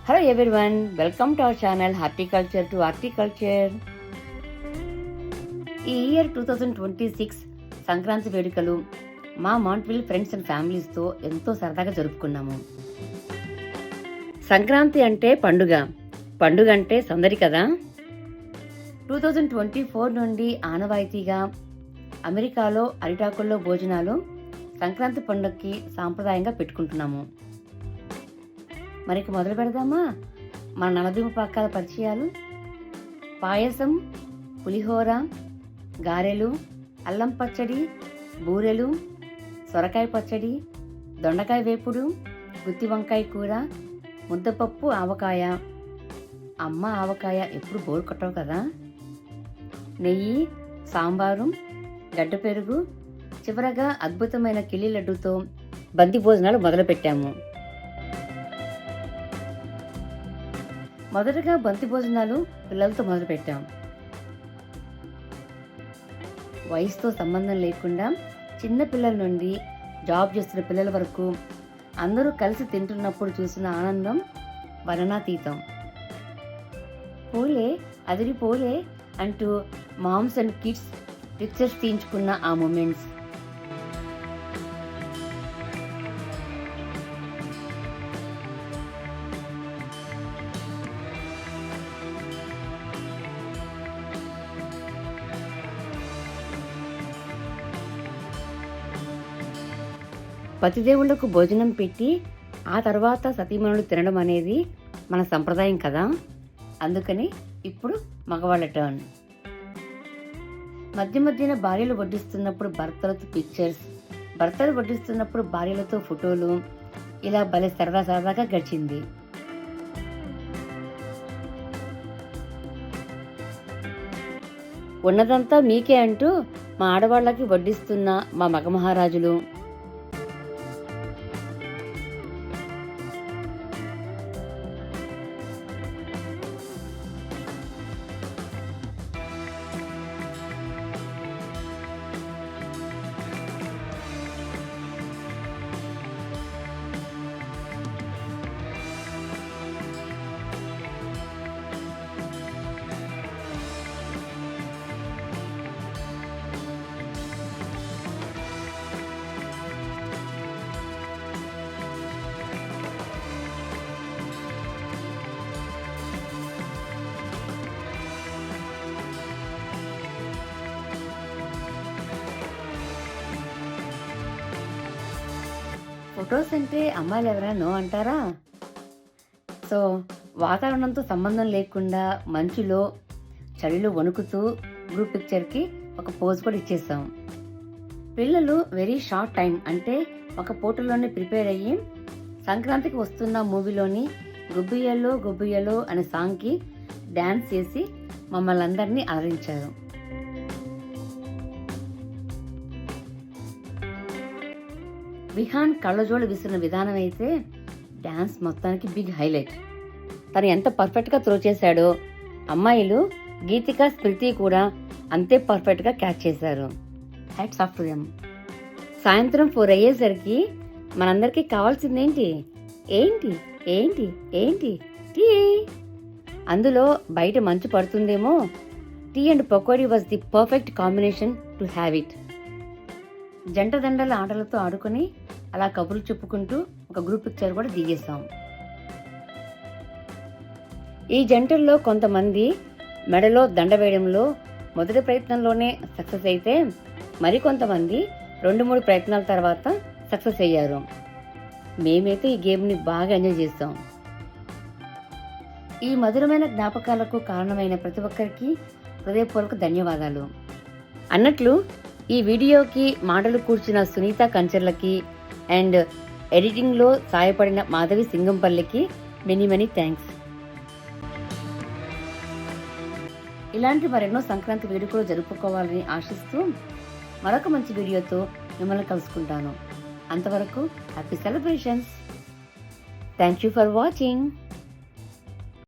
Hello everyone, welcome to our channel horticulture to horticulture. ఈ year 2026 Sankranti వేడుకలు మా మాంట్విల్ friends and ఫ్యామిలీస్తో ఎంతో సరదాగా జరుపుకున్నాము. సంక్రాంతి అంటే పండుగ అంటే సందడి కదా. 2024 నుండి ఆనవాయితీగా అమెరికాలో అరిటాకుల్లో భోజనాలు సంక్రాంతి పండుగకి సాంప్రదాయంగా పెట్టుకుంటున్నాము. మరికి మొదలు పెడదామా మన నలభీమ పాకాల పరిచయాలు. పాయసం, పులిహోర, గారెలు, అల్లం పచ్చడి, బూరెలు, సొరకాయ పచ్చడి, దొండకాయ వేపుడు, గుత్తి వంకాయ కూర, ముద్దపప్పు, ఆవకాయ. అమ్మ ఆవకాయ ఎప్పుడు బోరు కొట్టవు కదా. నెయ్యి, సాంబారు, గడ్డ పెరుగు, చివరగా అద్భుతమైన కిలి లడ్డుతో బంతి భోజనాలు మొదలుపెట్టాము. మొదటగా బంతి భోజనాలు పిల్లలతో మొదలుపెట్టాం. వయసుతో సంబంధం లేకుండా చిన్న పిల్లల నుండి జాబ్ చేస్తున్న పిల్లల వరకు అందరూ కలిసి తింటున్నప్పుడు చూసిన ఆనందం వర్ణనాతీతం. పోలే అదిరిపోలే అంటూ మామ్స్ అండ్ కిడ్స్ పిక్చర్స్ తీయించుకున్న ఆ మూమెంట్స్. పతిదేవుళ్లకు భోజనం పెట్టి ఆ తర్వాత సతీమణులు తినడం అనేది మన సంప్రదాయం కదా. అందుకని ఇప్పుడు మగవాళ్ళ టర్న్. మధ్యన భార్యలు వడ్డిస్తున్నప్పుడు భర్తలతో పిక్చర్స్, భర్తలు వడ్డిస్తున్నప్పుడు భార్యలతో ఫోటోలు, ఇలా భలే సరదాగా గడిచింది. ఉన్నదంతా మీకే అంటూ మా ఆడవాళ్ళకి వడ్డిస్తున్న మా మగ మహారాజులు. ఫొటోస్ అంటే అమ్మాయిలు ఎవరైనా నో అంటారా? సో వాతావరణంతో సంబంధం లేకుండా మంచులో చలిలో వణుకుతూ గ్రూప్ పిక్చర్కి ఒక పోజ్ కూడా ఇచ్చేసాం. పిల్లలు వెరీ షార్ట్ టైం అంటే ఒక ఫోటోలోనే ప్రిపేర్ అయ్యి సంక్రాంతికి వస్తున్న మూవీలోని గుబ్బియలో అనే సాంగ్కి డ్యాన్స్ చేసి మమ్మల్ని అందరినీ అలరించారు. విహాన్ కళ్ళజోడు విసిరిన విధానం అయితే డ్యాన్స్ మొత్తానికి బిగ్ హైలైట్. తను ఎంత పర్ఫెక్ట్గా త్రో చేశాడో అమ్మాయిలు గీతిక, స్మృతి కూడా అంతే పర్ఫెక్ట్గా క్యాచ్ చేశారు. Hats off to them. సాయంత్రం 4 అయ్యేసరికి మనందరికీ కావాల్సిందేంటి? ఏంటి ఏంటి ఏంటి టీ. అందులో బయట మంచు పడుతుందేమో. Tea and pakodi was the perfect combination to have it. జంట దండల ఆటలతో ఆడుకొని అలా కబుర్లు చెప్పుకుంటూ ఒక గ్రూప్ పిక్చర్ కూడా దిగేశాం. ఈ జంటల్లో కొంతమంది మెడలో దండ వేయడంలో మొదటి ప్రయత్నంలోనే సక్సెస్ అయితే మరికొంతమంది 2-3 ప్రయత్నాల తర్వాత సక్సెస్ అయ్యారు. మేమైతే ఈ గేమ్ని బాగా ఎంజాయ్ చేస్తాం. ఈ మధురమైన జ్ఞాపకాలకు కారణమైన ప్రతి ఒక్కరికి హృదయపూర్వక ధన్యవాదాలు. అన్నట్లు ఈ వీడియోకి మాటలు కూర్చిన సునీత కంచర్లకి అండ్ ఎడిటింగ్లో సాయపడిన మాధవి సింగంపల్లికి మెనీ థ్యాంక్స్. ఇలాంటి మరెన్నో సంక్రాంతి వేడుకలు జరుపుకోవాలని ఆశిస్తూ మరొక మంచి వీడియోతో మిమ్మల్ని కలుసుకుంటాను. అంతవరకు happy celebrations. Thank you for watching.